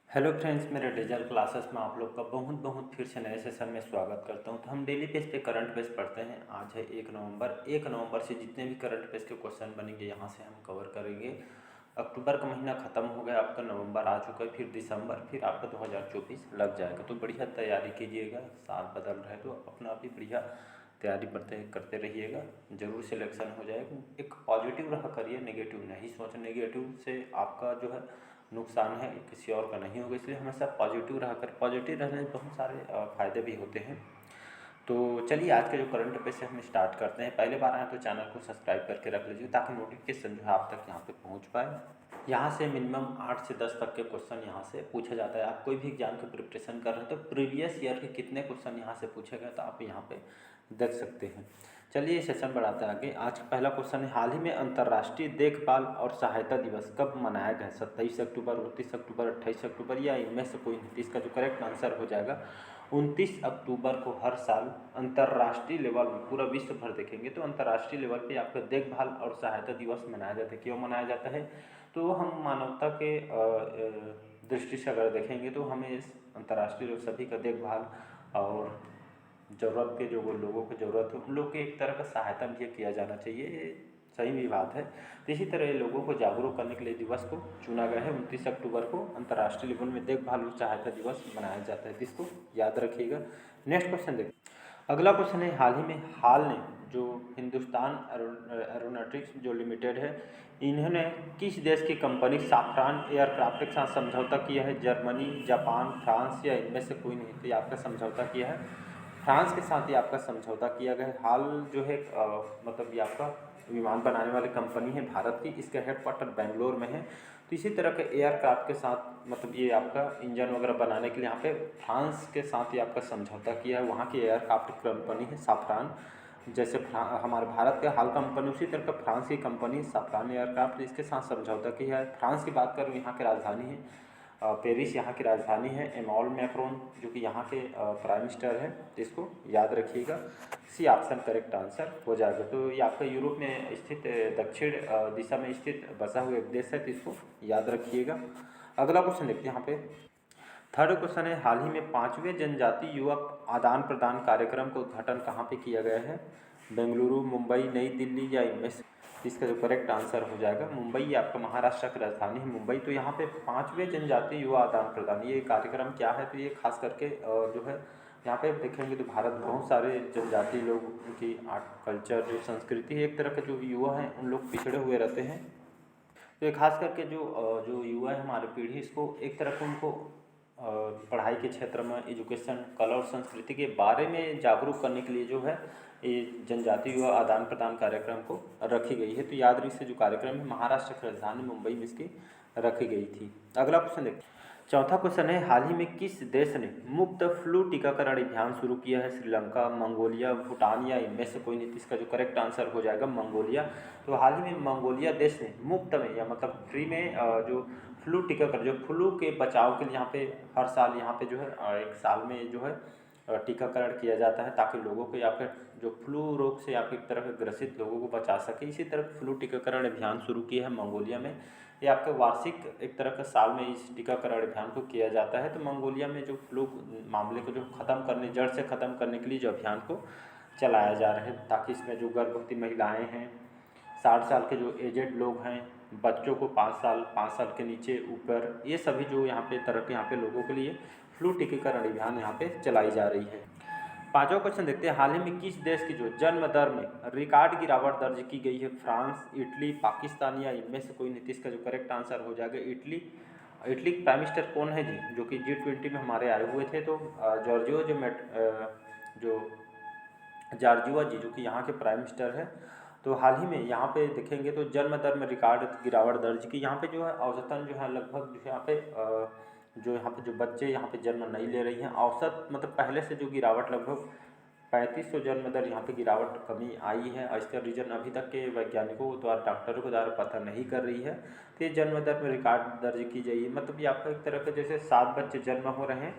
Hello friends, मेरे digital classes में आप लोग का बहुत बहुत फिर से नए सेशन में स्वागत करता हूं। तो हम डेली बेस पे करंट बेस पढ़ते हैं। आज है 1 नवंबर से जितने भी करंट बेस के क्वेश्चन बनेंगे यहाँ से हम कवर करेंगे। अक्टूबर का महीना ख़त्म हो गया, आपका नवंबर आ चुका है, फिर दिसंबर, फिर आपका 2024 लग जाएगा। तो बढ़िया तैयारी कीजिएगा, साल बदल रहा है तो अपना भी बढ़िया तैयारी करते रहिएगा, ज़रूर सिलेक्शन हो जाएगा। एक पॉजिटिव रहा करिए, नेगेटिव नहीं सोच। नेगेटिव से आपका जो है नुकसान है, किसी और का नहीं होगा। इसलिए हमेशा पॉजिटिव रहा कर। पॉजिटिव रहने से बहुत सारे फ़ायदे भी होते हैं। तो चलिए आज के जो करंट अफेयर से हम स्टार्ट करते हैं। पहले बार आए तो चैनल को सब्सक्राइब करके रख लीजिए ताकि नोटिफिकेशन जो है आप तक यहाँ पे पहुँच पाए। यहाँ से मिनिमम 8 से 10 तक के क्वेश्चन यहाँ से पूछा जाता है। आप कोई भी एग्जाम की प्रिपरेशन कर रहे हैं तो प्रीवियस ईयर के कितने क्वेश्चन यहाँ से पूछे गए तो आप यहाँ पे देख सकते हैं। चलिए सेशन बढ़ाते हैं आगे। आज का पहला क्वेश्चन है, हाल ही में अंतर्राष्ट्रीय देखभाल और सहायता दिवस कब मनाया गया? 27 अक्टूबर, 29 अक्टूबर, 28 अक्टूबर या इनमें से कोई नहीं? इसका जो करेक्ट आंसर हो जाएगा 29 अक्टूबर को हर साल अंतर्राष्ट्रीय लेवल में, पूरा विश्व भर देखेंगे तो अंतर्राष्ट्रीय लेवल पे आपका देखभाल और सहायता दिवस मनाया जाता है। क्यों मनाया जाता है? तो हम मानवता के दृष्टि से अगर देखेंगे तो हमें इस अंतर्राष्ट्रीय लोग सभी का देखभाल और ज़रूरत के जो वो लोगों को ज़रूरत है उन लोग की एक तरह का सहायता भी किया जाना चाहिए। ये सही भी बात है। तो इसी तरह लोगों को जागरूक करने के लिए दिवस को चुना गया है। 29 अक्टूबर को अंतर्राष्ट्रीय लेवल में देखभाल और सहायता दिवस मनाया जाता है, जिसको याद रखिएगा। नेक्स्ट क्वेश्चन देखिए। अगला क्वेश्चन है, हाल ने जो हिंदुस्तान एरोनॉटिक्स जो लिमिटेड है, इन्होंने किस देश की कंपनी साफरान एयरक्राफ्ट के साथ समझौता किया है? जर्मनी, जापान, फ्रांस या इनमें से कोई नहीं? तो ये आपका समझौता किया है फ्रांस के साथ ही आपका समझौता किया गया है। हाल जो है मतलब ये आपका विमान बनाने वाली कंपनी है भारत की, इसका हेडक्वार्टर बेंगलोर में है। तो इसी तरह के एयरक्राफ्ट के साथ मतलब ये आपका इंजन वगैरह बनाने के लिए यहाँ पे फ्रांस के साथ ही आपका समझौता किया है। वहाँ की एयरक्राफ्ट कंपनी है साफरान। जैसे हमारे भारत का हाल कंपनी, उसी तरह का फ्रांस की कंपनी साफरान एयरक्राफ्ट, इसके साथ समझौता किया है। फ्रांस की बात करूँ, यहाँ की राजधानी है पेरिस, यहाँ की राजधानी है। एमॉल मैक्रोन जो कि यहाँ के प्राइम मिनिस्टर हैं, इसको याद रखिएगा। सी ऑप्शन करेक्ट आंसर हो जाएगा। तो ये आपका यूरोप में स्थित दक्षिण दिशा में स्थित बसा हुआ एक देश है, तो इसको याद रखिएगा। अगला क्वेश्चन देखते हैं यहाँ पे। थर्ड क्वेश्चन है, हाल ही में 5वें जनजातीय युवा आदान प्रदान कार्यक्रम का उद्घाटन कहाँ पे किया गया है? बेंगलुरु, मुंबई, नई दिल्ली या इनमें से? इसका जो करेक्ट आंसर हो जाएगा मुंबई। आपका महाराष्ट्र की राजधानी है मुंबई। तो यहाँ पे 5वें जनजातीय युवा आदान प्रदान ये कार्यक्रम क्या है? तो ये खास करके जो है यहाँ पे देखेंगे तो भारत बहुत सारे जनजातीय लोग, उनकी आर्ट कल्चर जो संस्कृति है, एक तरह के जो युवा हैं उन लोग पिछड़े हुए रहते हैं। तो ये खास करके जो युवा है हमारी पीढ़ी, इसको एक तरफ उनको पढ़ाई के क्षेत्र में, एजुकेशन, कला और संस्कृति के बारे में जागरूक करने के लिए जो है ये जनजातीय युवा आदान प्रदान कार्यक्रम को रखी गई है। तो याद रखिए जो कार्यक्रम है महाराष्ट्र की राजधानी मुंबई में इसकी रखी गई थी। अगला क्वेश्चन देखिए। चौथा क्वेश्चन है, हाल ही में किस देश ने मुफ्त फ्लू टीकाकरण अभियान शुरू किया है? श्रीलंका, मंगोलिया, भूटान या इनमें से कोई नहीं? इसका जो करेक्ट आंसर हो जाएगा मंगोलिया। तो हाल ही में मंगोलिया देश ने मुफ्त में या मतलब फ्री में जो फ्लू टीकाकरण, जो फ्लू के बचाव के लिए यहाँ पे हर साल यहाँ पे जो है एक साल में जो है टीकाकरण किया जाता है ताकि लोगों को या फिर जो फ्लू रोग से या फिर एक तरह के ग्रसित लोगों को बचा सके। इसी तरह फ्लू टीकाकरण अभियान शुरू किया है मंगोलिया में। ये आपके वार्षिक एक तरह का साल में इस टीकाकरण अभियान को किया जाता है। तो मंगोलिया में जो फ्लू मामले को जो ख़त्म करने, जड़ से ख़त्म करने के लिए जो अभियान को चलाया जा रहा है ताकि इसमें जो गर्भवती महिलाएँ हैं, 60 साल के जो एजेड लोग हैं, बच्चों को 5 साल के नीचे ऊपर, ये सभी जो यहाँ पे तरह के यहाँ पे लोगों के लिए फ्लू टीकाकरण अभियान यहाँ पे चलाई जा रही है। पांचवा क्वेश्चन देखते हैं, हाल ही में किस देश की जो जन्म दर में रिकॉर्ड गिरावट दर्ज की गई है? फ्रांस, इटली, पाकिस्तान या इनमें से कोई? नीतीश का जो करेक्ट आंसर हो जाएगा इटली। इटली के प्राइम मिनिस्टर कौन है जी, जो कि G20 में हमारे आए हुए थे? तो जो जॉर्जिया जी, जो कि यहाँ के प्राइम मिनिस्टर है। तो हाल ही में यहाँ पे देखेंगे तो जन्म दर में रिकॉर्ड गिरावट दर्ज की। यहाँ पे जो है औसतन जो है लगभग जो है यहाँ पे जो बच्चे यहाँ पे जन्म नहीं ले रही हैं, औसत मतलब पहले से जो गिरावट लगभग 3500 जन्म दर यहाँ पे गिरावट कमी आई है। और इसका रीजन अभी तक के वैज्ञानिकों द्वारा, डॉक्टरों के द्वारा पता नहीं कर रही है। तो ये जन्म दर में रिकॉर्ड दर्ज की जाइए, मतलब ये आपका एक तरह का जैसे 7 बच्चे जन्म हो रहे हैं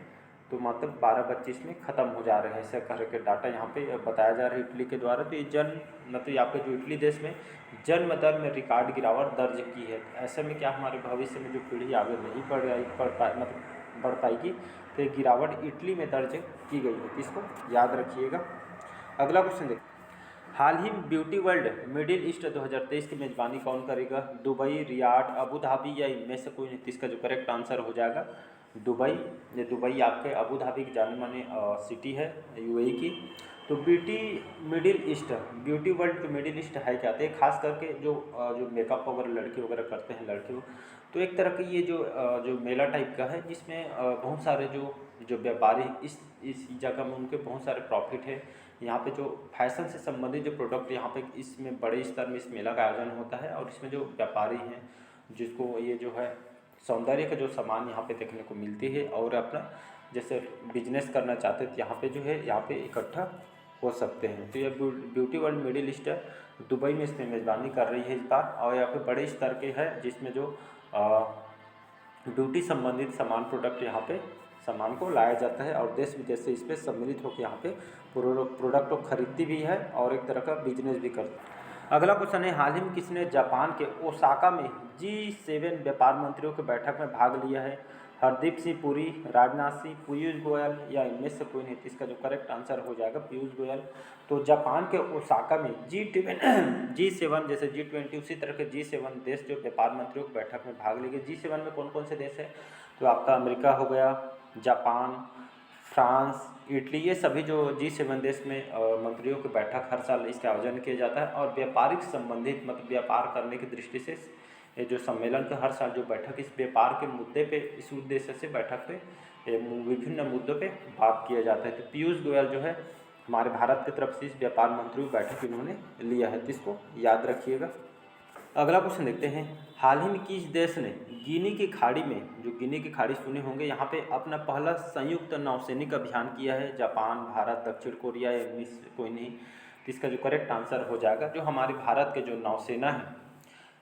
तो मतलब 12 बच्चे इसमें ख़त्म हो जा रहे हैं, ऐसा करके डाटा यहाँ पे बताया जा रहा है इटली के द्वारा। तो ये मतलब ये आपके जो इटली देश में जन्म दर में रिकॉर्ड गिरावट दर्ज की है। ऐसे में क्या हमारे भविष्य में जो पीढ़ी आगे नहीं पढ़ पाए, मतलब बढ़ पाएगी। तो ये गिरावट इटली में दर्ज की गई है, इसको याद रखिएगा। अगला क्वेश्चन देखिए, हाल ही में ब्यूटी वर्ल्ड मिडिल ईस्ट 2023 की मेजबानी कौन करेगा? दुबई, रियाद, अबू धाबी या इनमें से कोई नहीं? इसका जो करेक्ट आंसर हो जाएगा दुबई। ये दुबई आपके अबू धाबी की जाने मानी सिटी है यूएई की। तो ब्यूटी वर्ल्ड जो मिडिल ईस्ट है क्या? तो ये खास करके जो मेकअप वगैरह लड़की वगैरह करते हैं लड़के वो, तो एक तरह की ये जो मेला टाइप का है जिसमें बहुत सारे जो व्यापारी इस जगह में उनके बहुत सारे प्रॉफिट है। यहाँ पे जो फैशन से संबंधित जो प्रोडक्ट यहाँ पे इसमें बड़े स्तर में इस मेला का आयोजन होता है, और इसमें जो व्यापारी हैं जिसको ये जो है सौंदर्य का जो सामान यहाँ पे देखने को मिलती है, और अपना जैसे बिजनेस करना चाहते हैं तो यहाँ पे जो है यहाँ पे इकट्ठा हो सकते हैं। तो ये beauty world middle east Dubai में इसमें मेज़बानी कर रही है इस बार, और यहाँ पे बड़े स्तर के है जिसमें जो ब्यूटी संबंधित सामान प्रोडक्ट यहाँ पे सामान को लाया जाता है, और देश विदेश से इस पर सम्मिलित होकर यहाँ पे प्रोडक्ट को खरीदती भी है और एक तरह का बिजनेस भी करती है। अगला क्वेश्चन है, हाल ही में किसने जापान के ओसाका में G7 व्यापार मंत्रियों की बैठक में भाग लिया है? हरदीप सिंह पुरी, राजनाथ सिंह, पीयूष गोयल या इनमें से कोई नहीं? इसका जो करेक्ट आंसर हो जाएगा पीयूष गोयल। तो जापान के ओसाका में G7 जैसे G20 उसी तरह के G7 देश जो व्यापार मंत्रियों की बैठक में भाग लेंगे। G7 में कौन कौन से देश है? तो आपका अमेरिका हो गया, जापान, फ्रांस, इटली, ये सभी जो G7 देश में मंत्रियों की बैठक हर साल इसका आयोजन किया जाता है, और व्यापारिक संबंधित मतलब व्यापार करने की दृष्टि से ये जो सम्मेलन का हर साल जो बैठक इस व्यापार के मुद्दे पे इस उद्देश्य से बैठक पे विभिन्न मुद्दों पे बात किया जाता है। तो पीयूष गोयल जो है हमारे भारत की तरफ से इस व्यापार मंत्रियों की बैठक इन्होंने लिया है, तो इसको याद रखिएगा। अगला क्वेश्चन देखते हैं, हाल ही में किस देश ने गिनी की खाड़ी में, जो गिनी की खाड़ी सुने होंगे, यहाँ पे अपना पहला संयुक्त नौसैनिक अभियान किया है? जापान, भारत, दक्षिण कोरिया या इनमें से कोई नहीं? तो इसका जो करेक्ट आंसर हो जाएगा जो हमारे भारत के जो नौसेना है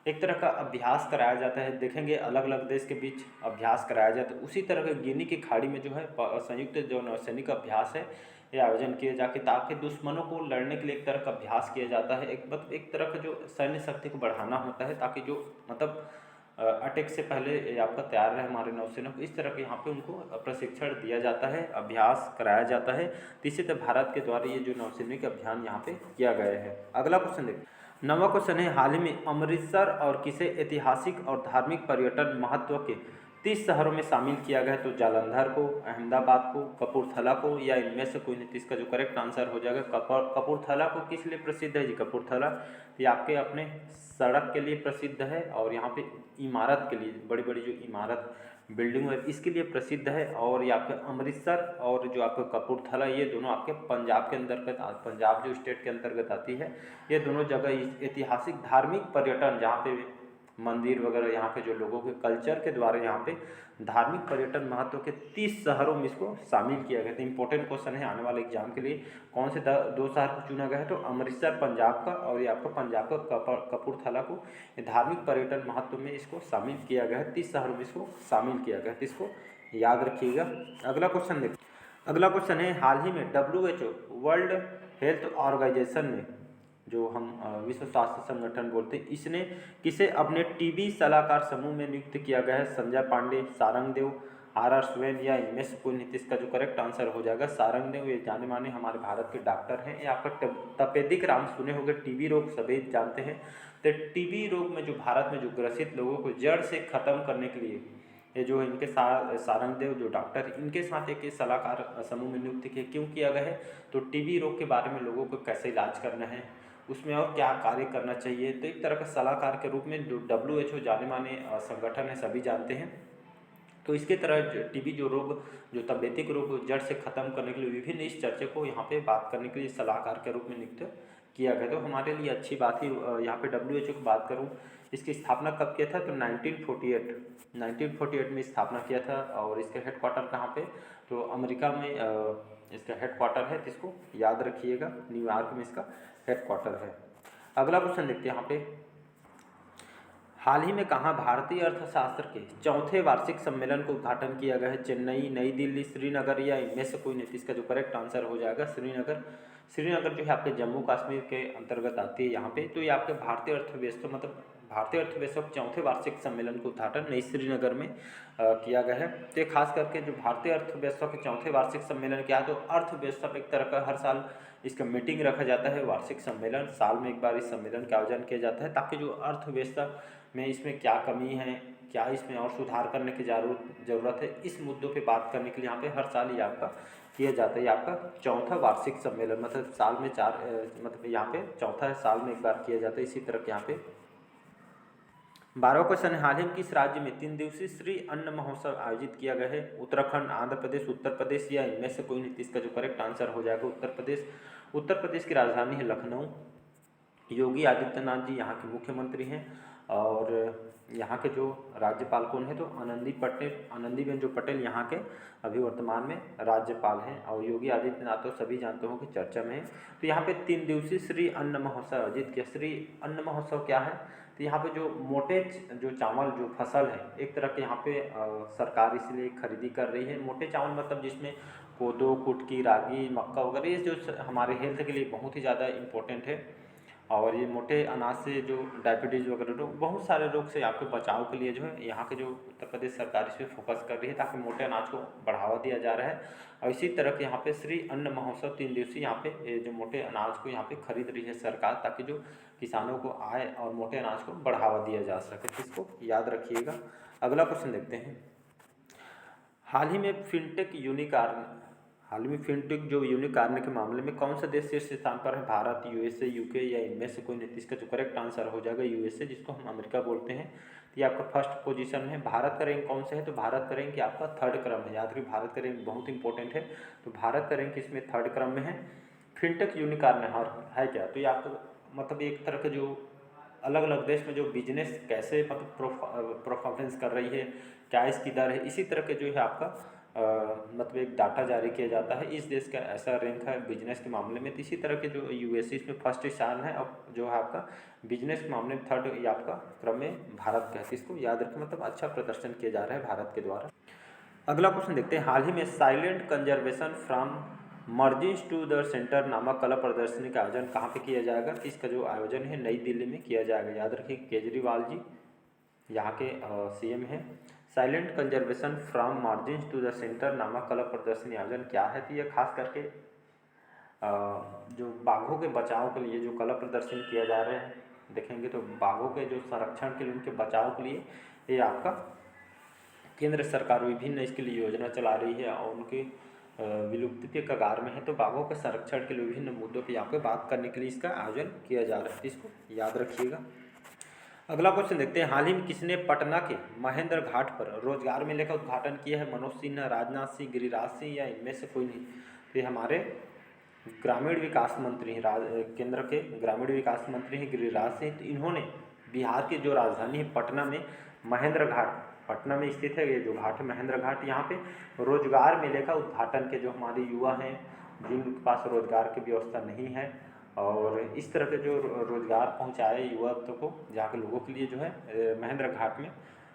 एक तरह का अभ्यास कराया जाता है। देखेंगे अलग अलग देश के बीच अभ्यास कराया जाता है, उसी तरह के गिनी की खाड़ी में जो है संयुक्त जो नौसैनिक अभ्यास है ये आयोजन किए जाके, ताकि दुश्मनों को लड़ने के लिए एक तरह का अभ्यास किया जाता है। एक तरह का जो सैन्य शक्ति को बढ़ाना होता है, ताकि जो मतलब अटैक से पहले आपका तैयार रहे हमारे नौसेना को। इस तरह के यहाँ पे उनको प्रशिक्षण दिया जाता है, अभ्यास कराया जाता है। तो इसी तरह भारत के द्वारा ये जो नौसैनिक अभियान यहाँ पे किया गया है। अगला क्वेश्चन देखिए, नवा क्वेश्चन है, हाल ही में अमृतसर और किसे ऐतिहासिक और धार्मिक पर्यटन महत्व के 30 शहरों में शामिल किया गया है? तो जालंधर को, अहमदाबाद को, कपूरथला को या इनमें से कोई नहीं? इसका जो करेक्ट आंसर हो जाएगा कपूरथला को। किस लिए प्रसिद्ध है जी कपूरथला? ये आपके अपने सड़क के लिए प्रसिद्ध है, और यहाँ पे इमारत के लिए, बड़ी बड़ी जो इमारत बिल्डिंग है इसके लिए प्रसिद्ध है। और ये आपके अमृतसर और जो आपका कपूरथला ये दोनों आपके पंजाब के अंतर्गत, पंजाब जो स्टेट के अंतर्गत आती है, ये दोनों जगह ऐतिहासिक धार्मिक पर्यटन जहाँ पे मंदिर वगैरह यहाँ के जो लोगों के कल्चर के द्वारा यहाँ पे धार्मिक पर्यटन महत्व के 30 शहरों में इसको शामिल किया गया। तो इंपॉर्टेंट क्वेश्चन है आने वाले एग्जाम के लिए, कौन से 2 शहर को चुना गया है? तो अमृतसर पंजाब का, और ये आपका पंजाब का कपूरथला को धार्मिक पर्यटन महत्व में इसको शामिल किया गया है। 30 शहरों में इसको शामिल किया गया है, तो इसको याद रखिएगा। अगला क्वेश्चन देखिए, अगला क्वेश्चन है, हाल ही में WHO वर्ल्ड हेल्थ ऑर्गेनाइजेशन ने, जो हम विश्व स्वास्थ्य संगठन बोलते हैं, इसने किसे अपने टीबी सलाहकार समूह में नियुक्त किया गया है? संजय पांडे, सारंगदेव, RR स्वैन या इनमें से कोई नहीं? इसका जो करेक्ट आंसर हो जाएगा सारंगदेव। ये जाने माने हमारे भारत के डॉक्टर हैं। ये आपका तपेदिक राम सुने होंगे, टीबी रोग सभी जानते हैं। तो टीबी रोग में जो भारत में जो ग्रसित लोगों को जड़ से ख़त्म करने के लिए ये जो इनके साथ सारंगदेव जो डॉक्टर इनके साथ एक सलाहकार समूह में नियुक्त किया, क्यों किया गया है? तो टीबी रोग के बारे में लोगों को कैसे इलाज करना है, उसमें और क्या कार्य करना चाहिए, तो एक तरह का सलाहकार के रूप में जो WHO जाने माने संगठन है सभी जानते हैं। तो इसके तरह टीबी जो रोग, जो तपेदिक रोग जड़ से ख़त्म करने के लिए विभिन्न इस चर्चा को यहाँ पे बात करने के लिए सलाहकार के रूप में नियुक्त किया गया। तो हमारे लिए अच्छी बात ही यहाँ पे WHO की बात करूँ, इसकी स्थापना कब किया था? तो 1948 में स्थापना किया था, और इसका हेडक्वार्टर कहाँ पे? तो अमेरिका में इसका हेडक्वार्टर है, तो इसको याद रखिएगा, न्यूयॉर्क में इसका हेडक्वार्टर है। अगला क्वेश्चन देखते हैं यहाँ पे, हाल ही में कहाँ भारतीय अर्थशास्त्र के 4थे वार्षिक सम्मेलन को उद्घाटन किया गया है? चेन्नई, नई दिल्ली, श्रीनगर या इनमें से कोई नहीं? इसका जो करेक्ट आंसर हो जाएगा श्रीनगर। श्रीनगर जो है आपके जम्मू कश्मीर के अंतर्गत आती है यहाँ पे। तो ये आपके भारतीय अर्थव्यवस्था मतलब भारतीय अर्थव्यवस्था के चौथे वार्षिक सम्मेलन का उद्घाटन नई श्रीनगर में किया गया है। तो ये खास करके जो भारतीय अर्थव्यवस्था के चौथे वार्षिक सम्मेलन क्या है, तो अर्थव्यवस्था पर एक तरह का हर साल इसका मीटिंग रखा जाता है, वार्षिक सम्मेलन, साल में एक बार इस सम्मेलन का आयोजन किया जाता है, ताकि जो अर्थव्यवस्था में इसमें क्या कमी है, क्या इसमें और सुधार करने की ज़रूरत है, इस मुद्दों पे बात करने के लिए यहाँ पे हर साल ये आपका किया जाता है। ये आपका चौथा वार्षिक सम्मेलन, मतलब साल में मतलब यहाँ पे चौथा साल में एक बार किया जाता है। इसी तरह के यहाँ पे 12वां क्वेश्चन है, हाल ही में किस राज्य में 3 दिवसीय श्री अन्न महोत्सव आयोजित किया गया है? उत्तराखंड, आंध्र प्रदेश, उत्तर प्रदेश या इनमें से कोई नहीं? इसका जो करेक्ट आंसर हो जाएगा उत्तर प्रदेश। उत्तर प्रदेश की राजधानी है लखनऊ। योगी आदित्यनाथ जी यहाँ के मुख्यमंत्री हैं और यहाँ के जो राज्यपाल कौन है, तो आनंदीबेन जो पटेल यहाँ के अभी वर्तमान में राज्यपाल हैं। और योगी आदित्यनाथ तो सभी जानते हो कि चर्चा में है। तो यहाँ पे 3 दिवसीय श्री अन्न महोत्सव आयोजित किया। श्री अन्न महोत्सव क्या है, तो यहाँ पे जो मोटे जो चावल जो फसल है, एक तरह के यहाँ पे सरकार इसलिए खरीदी कर रही है। मोटे चावल मतलब जिसमें कोदो, कुटकी, रागी, मक्का वगैरह, ये जो हमारे हेल्थ के लिए बहुत ही ज़्यादा इम्पोर्टेंट है। और ये मोटे अनाज से जो डायबिटीज़ वगैरह रोग, बहुत सारे रोग से आपके बचाव के लिए जो है यहाँ के जो उत्तर प्रदेश सरकार इस पर फोकस कर रही है, ताकि मोटे अनाज को बढ़ावा दिया जा रहा है। और इसी तरह के यहाँ पे श्री अन्न महोत्सव 3 दिवसीय यहाँ पे जो मोटे अनाज को यहाँ पे खरीद रही है सरकार, ताकि जो किसानों को आय और मोटे अनाज को बढ़ावा दिया जा सके। तो इसको याद रखिएगा। अगला क्वेश्चन देखते हैं, हाल ही में फिनटेक जो यूनिकॉर्न के मामले में कौन सा देश शीर्ष स्थान पर है? भारत, यूएसए, यूके या इनमें से कोई नहीं? इसका जो करेक्ट आंसर हो जाएगा यूएसए, जिसको हम अमेरिका बोलते हैं। तो ये आपका फर्स्ट पोजीशन है। भारत का रैंक कौन सा है, तो भारत का रैंक आपका 3rd क्रम है। याद रखिए, भारत का रैंक बहुत इंपॉर्टेंट है। तो भारत का रैंक इसमें 3rd क्रम में है। फिनटेक यूनिकॉर्न है क्या, तो ये आपका मतलब एक तरह का जो अलग अलग देश में जो बिजनेस कैसे मतलब परफॉर्मेंस कर रही है, क्या इसकी दर है, इसी तरह के जो है आपका मतलब एक डाटा जारी किया जाता है। इस देश का ऐसा रैंक है बिजनेस के मामले में। तो इसी तरह के जो यूएसए इसमें फर्स्ट स्थान है, और जो है आपका बिजनेस के मामले में 3rd ये आपका क्रम में भारत का है। इसको याद रखें, मतलब अच्छा प्रदर्शन किया जा रहा है भारत के द्वारा। अगला क्वेश्चन देखते हैं, हाल ही में silent conservation from margins to the centre नामक कला प्रदर्शनी का आयोजन कहाँ पे किया जाएगा? तो इसका जो आयोजन है नई दिल्ली में किया जाएगा। याद रखिए, केजरीवाल जी यहाँ के सीएम हैं। Silent conservation from margins to the centre नामक कला प्रदर्शनी आयोजन क्या है? तो ये खास करके जो बाघों के बचाव के लिए जो कला प्रदर्शन किया जा रहा है, देखेंगे तो बाघों के जो संरक्षण के लिए, उनके बचाव के लिए ये आपका केंद्र सरकार विभिन्न इसके लिए योजना चला रही है और उनके विलुप्ति के कगार में है। तो बाघों के संरक्षण के लिए विभिन्न मुद्दों पर यहाँ पे बात करने के लिए इसका आयोजन किया जा रहा है। इसको याद रखिएगा। अगला क्वेश्चन देखते हैं, हाल ही में किसने पटना के महेंद्र घाट पर रोजगार मेले का उद्घाटन किया है? मनोज सिन्हा, राजनाथ सिंह, गिरिराज सिंह या इनमें से कोई नहीं? तो ये हमारे ग्रामीण विकास मंत्री हैं, केंद्र के ग्रामीण विकास मंत्री हैं गिरिराज सिंह। तो इन्होंने बिहार की जो राजधानी है पटना में महेंद्र घाट, पटना में स्थित है ये जो घाट है महेंद्र घाट, यहाँ पे रोजगार मेले का उद्घाटन के जो हमारे युवा हैं जिनके पास रोजगार की व्यवस्था नहीं है, और इस तरह के जो रोजगार पहुंचाए युवत्व को, जहाँ के लोगों के लिए जो है महेंद्र घाट में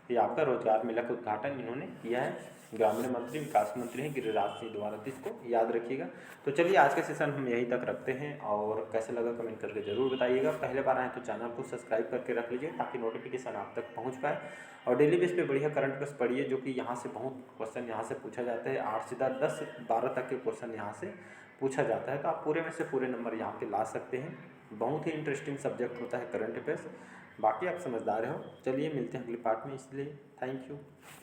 ये आपका रोजगार मेला का उद्घाटन इन्होंने किया है। ग्रामीण मंत्री विकास मंत्री हैं गिरिराज सिंह द्वारा। तो इसको याद रखिएगा। तो चलिए आज के सेशन हम यहीं तक रखते हैं, और कैसे लगा कमेंट करके ज़रूर बताइएगा। पहले बार आए तो चैनल को सब्सक्राइब करके रख लीजिए, ताकि नोटिफिकेशन आप तक पहुँच पाए। और डेली बेस पे बढ़िया करंट अफेयर्स पढ़िए, जो कि यहाँ से बहुत क्वेश्चन यहाँ से पूछा जाता है। 8 से 10 12 तक के क्वेश्चन यहाँ से पूछा जाता है। तो आप पूरे में से पूरे नंबर यहाँ पे ला सकते हैं। बहुत ही इंटरेस्टिंग सब्जेक्ट होता है करंट अफेयर्स। बाकी आप समझदार हो। चलिए मिलते हैं अगले पार्ट में, इसलिए थैंक यू।